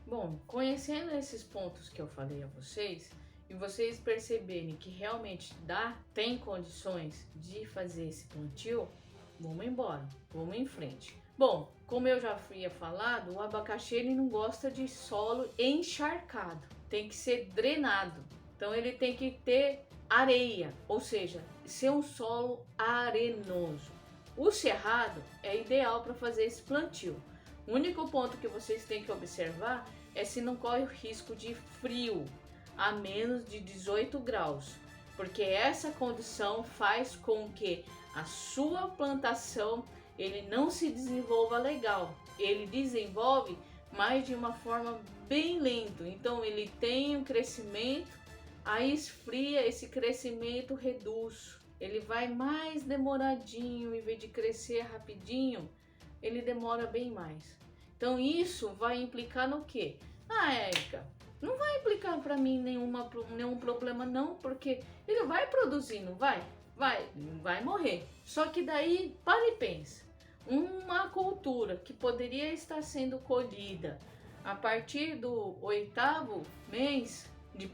Bom, conhecendo esses pontos que eu falei a vocês, e vocês perceberem que realmente tem condições de fazer esse plantio, vamos embora, vamos em frente. Bom, como eu já havia falado, o abacaxi ele não gosta de solo encharcado, tem que ser drenado. Então ele tem que ter areia, ou seja, ser um solo arenoso. O cerrado é ideal para fazer esse plantio. O único ponto que vocês têm que observar é se não corre o risco de frio a menos de 18 graus, porque essa condição faz com que a sua plantação ele não se desenvolva legal. Ele desenvolve, mas de uma forma bem lenta. Então ele tem um crescimento, aí esfria, esse crescimento reduz. Ele vai mais demoradinho, em vez de crescer rapidinho, ele demora bem mais. Então isso vai implicar no quê? Ah, Érica, não vai implicar para mim nenhum problema não, porque ele vai produzir, não vai? Vai morrer. Só que daí, para e pensa, uma cultura que poderia estar sendo colhida a partir do 8º mês,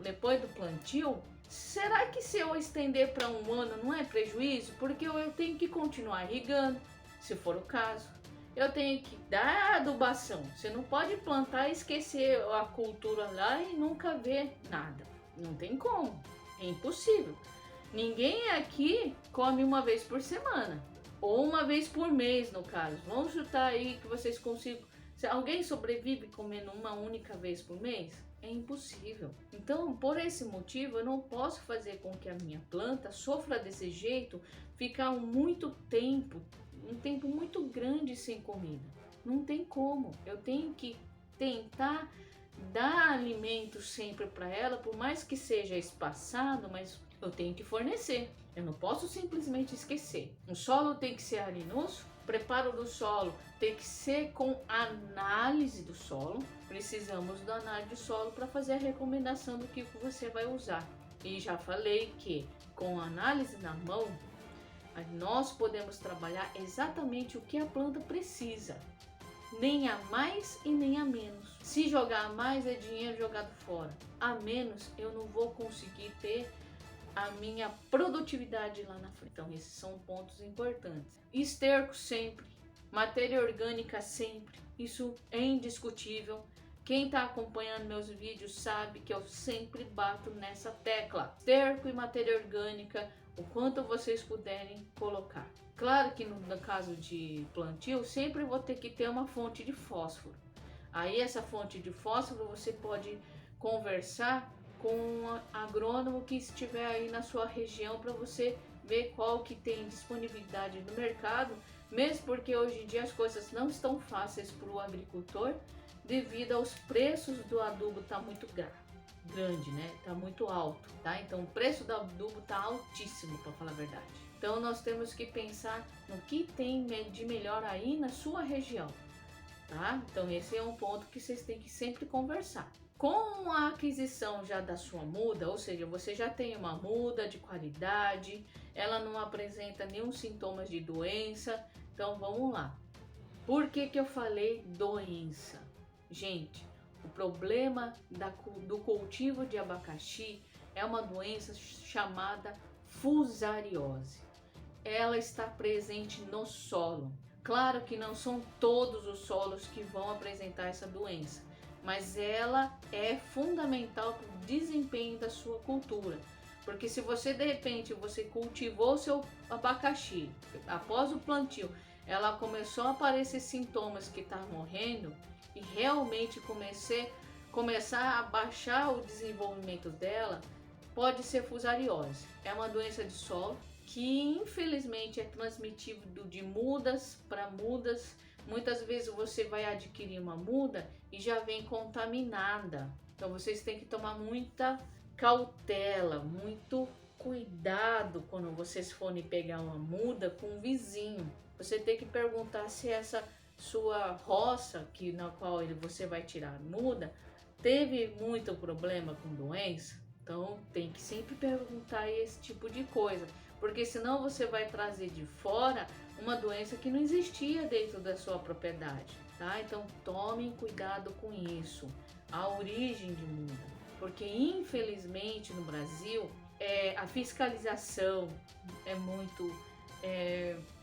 depois do plantio, será que se eu estender para um ano não é prejuízo? Porque eu tenho que continuar irrigando, se for o caso. Eu tenho que dar adubação. Você não pode plantar e esquecer a cultura lá e nunca ver nada. Não tem como. É impossível. Ninguém aqui come uma vez por semana. Ou uma vez por mês, no caso. Vamos chutar aí que vocês consigam. Se alguém sobrevive comendo uma única vez por mês? É impossível. Então, por esse motivo, eu não posso fazer com que a minha planta sofra desse jeito, ficar muito tempo, um tempo muito grande sem comida. Não tem como. Eu tenho que tentar dar alimento sempre para ela, por mais que seja espaçado, mas eu tenho que fornecer. Eu não posso simplesmente esquecer. O solo tem que ser arenoso, o preparo do solo tem que ser com análise do solo. Precisamos da análise do solo para fazer a recomendação do que você vai usar. E já falei que com a análise na mão, nós podemos trabalhar exatamente o que a planta precisa. Nem a mais e nem a menos. Se jogar a mais é dinheiro jogado fora. A menos eu não vou conseguir ter a minha produtividade lá na frente. Então esses são pontos importantes. Esterco sempre, matéria orgânica sempre, isso é indiscutível. Quem está acompanhando meus vídeos sabe que eu sempre bato nessa tecla. Esterco e matéria orgânica, o quanto vocês puderem colocar. Claro que no caso de plantio, sempre vou ter que ter uma fonte de fósforo. Aí essa fonte de fósforo você pode conversar com um agrônomo que estiver aí na sua região para você ver qual que tem disponibilidade no mercado, mesmo porque hoje em dia as coisas não estão fáceis para o agricultor devido aos preços do adubo tá muito grande, né? Tá muito alto, tá? Então o preço do adubo tá altíssimo, para falar a verdade. Então nós temos que pensar no que tem de melhor aí na sua região, tá? Então esse é um ponto que vocês têm que sempre conversar. Com a aquisição já da sua muda, ou seja, você já tem uma muda de qualidade, ela não apresenta nenhum sintomas de doença. Então vamos lá. Por que eu falei doença? Gente, o problema do cultivo de abacaxi é uma doença chamada fusariose. Ela está presente no solo. Claro que não são todos os solos que vão apresentar essa doença, mas ela é fundamental para o desempenho da sua cultura. Porque se você de repente você cultivou seu abacaxi, após o plantio, ela começou a aparecer sintomas que está morrendo e realmente começar a baixar o desenvolvimento dela, pode ser fusariose. É uma doença de solo que infelizmente é transmitido de mudas para mudas. Muitas vezes você vai adquirir uma muda e já vem contaminada. Então vocês têm que tomar muita cautela, muito cuidado quando vocês forem pegar uma muda com um vizinho. Você tem que perguntar se essa sua roça na qual você vai tirar a muda teve muito problema com doença. Então tem que sempre perguntar esse tipo de coisa, porque senão você vai trazer de fora uma doença que não existia dentro da sua propriedade, tá? Então tomem cuidado com isso, a origem de muda, porque infelizmente no Brasil a fiscalização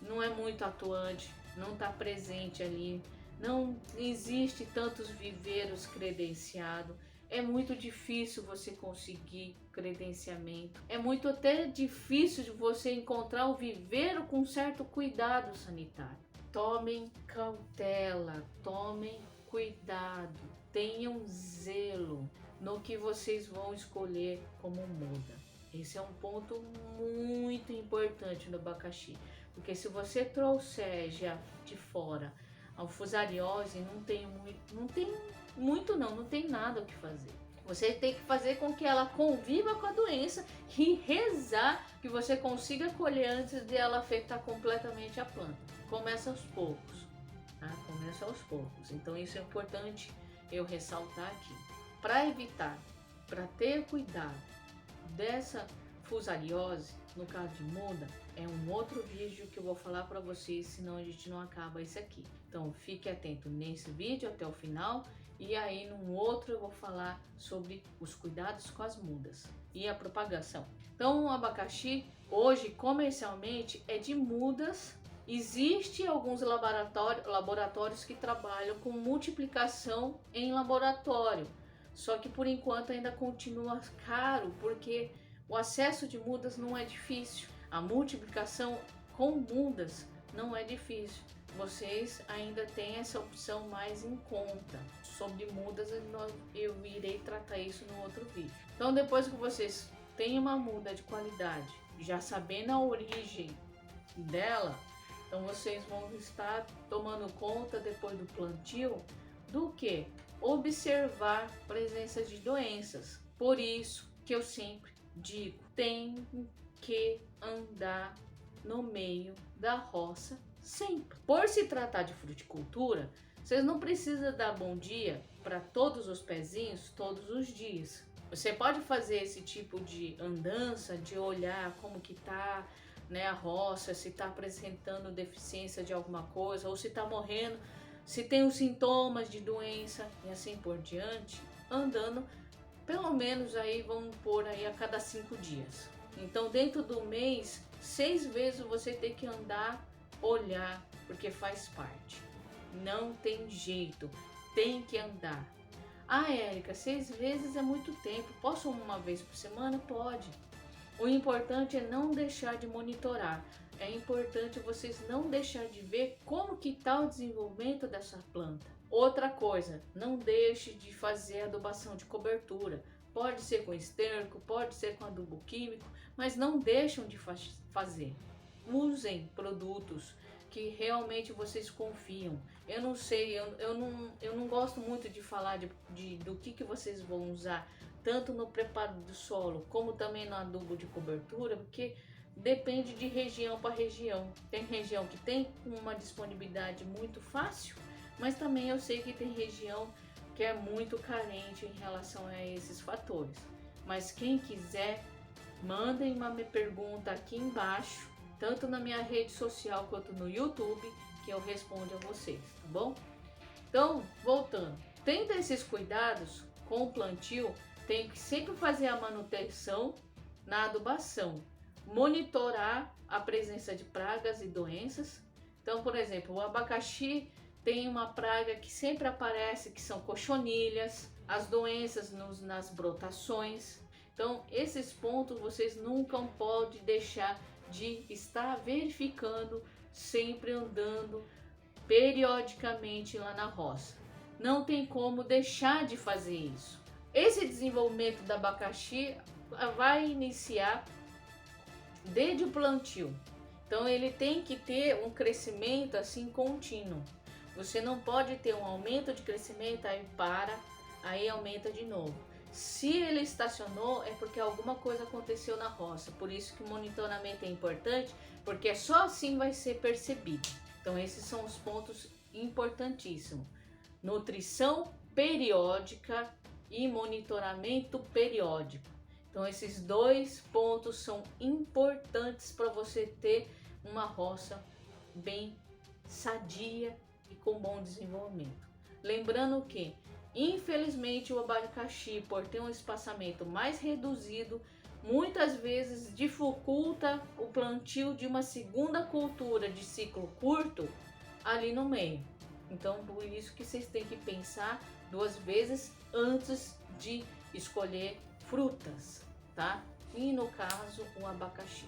não é muito atuante, não está presente ali, não existe tantos viveiros credenciados. É muito difícil você conseguir credenciamento. É muito até difícil de você encontrar o viveiro com certo cuidado sanitário. Tomem cautela, tomem cuidado, tenham zelo no que vocês vão escolher como muda. Esse é um ponto muito importante no abacaxi, porque se você trouxer já de fora a fusariose, não tem nada o que fazer. Você tem que fazer com que ela conviva com a doença e rezar que você consiga colher antes de ela afetar completamente a planta. Começa aos poucos, tá? Começa aos poucos. Então isso é importante eu ressaltar aqui. Para evitar, para ter cuidado dessa fusariose, no caso de muda, é um outro vídeo que eu vou falar para vocês, senão a gente não acaba isso aqui. Então fique atento nesse vídeo até o final, e aí num outro eu vou falar sobre os cuidados com as mudas e a propagação. Então o abacaxi hoje comercialmente é de mudas. Existe alguns laboratórios que trabalham com multiplicação em laboratório, só que por enquanto ainda continua caro, porque o acesso de mudas não é difícil. A multiplicação com mudas não é difícil. Vocês ainda têm essa opção mais em conta. Sobre mudas eu irei tratar isso no outro vídeo. Então depois que vocês têm uma muda de qualidade, já sabendo a origem dela, então vocês vão estar tomando conta depois do plantio do que? Observar presença de doenças. Por isso que eu sempre digo, tem que andar no meio da roça sempre. Por se tratar de fruticultura, vocês não precisam dar bom dia para todos os pezinhos todos os dias. Você pode fazer esse tipo de andança, de olhar como que tá, né, a roça, se está apresentando deficiência de alguma coisa, ou se está morrendo, se tem os sintomas de doença e assim por diante, andando pelo menos aí, vamos pôr aí a cada 5 dias. Então dentro do mês, 6 vezes você tem que andar, olhar, porque faz parte. Não tem jeito, tem que andar. Ah, Érica, 6 vezes é muito tempo, posso uma vez por semana? Pode. O importante é não deixar de monitorar. É importante vocês não deixar de ver como que está o desenvolvimento dessa planta. Outra coisa, não deixe de fazer adubação de cobertura. Pode ser com esterco, pode ser com adubo químico, mas não deixam de fazer. Usem produtos que realmente vocês confiam. Eu não sei, eu não gosto muito de falar do que vocês vão usar, tanto no preparo do solo, como também no adubo de cobertura, porque depende de região para região. Tem região que tem uma disponibilidade muito fácil, mas também eu sei que tem região que é muito carente em relação a esses fatores. Mas quem quiser, mandem uma pergunta aqui embaixo, tanto na minha rede social quanto no YouTube, que eu respondo a vocês, tá bom? Então, voltando, tendo esses cuidados com o plantio, tem que sempre fazer a manutenção na adubação, monitorar a presença de pragas e doenças. Então, por exemplo, o abacaxi tem uma praga que sempre aparece, que são cochonilhas, as doenças nas brotações. Então, esses pontos vocês nunca podem deixar de estar verificando, sempre andando periodicamente lá na roça. Não tem como deixar de fazer isso. Esse desenvolvimento do abacaxi vai iniciar desde o plantio. Então ele tem que ter um crescimento assim contínuo. Você não pode ter um aumento de crescimento, aí para, aí aumenta de novo. Se ele estacionou, é porque alguma coisa aconteceu na roça. Por isso que o monitoramento é importante, porque só assim vai ser percebido. Então esses são os pontos importantíssimos. Nutrição periódica e monitoramento periódico. Então esses dois pontos são importantes para você ter uma roça bem sadia e com bom desenvolvimento. Lembrando que, infelizmente, o abacaxi, por ter um espaçamento mais reduzido, muitas vezes dificulta o plantio de uma segunda cultura de ciclo curto ali no meio. Então, por isso que vocês têm que pensar 2 vezes antes de escolher frutas, tá? E no caso, o abacaxi.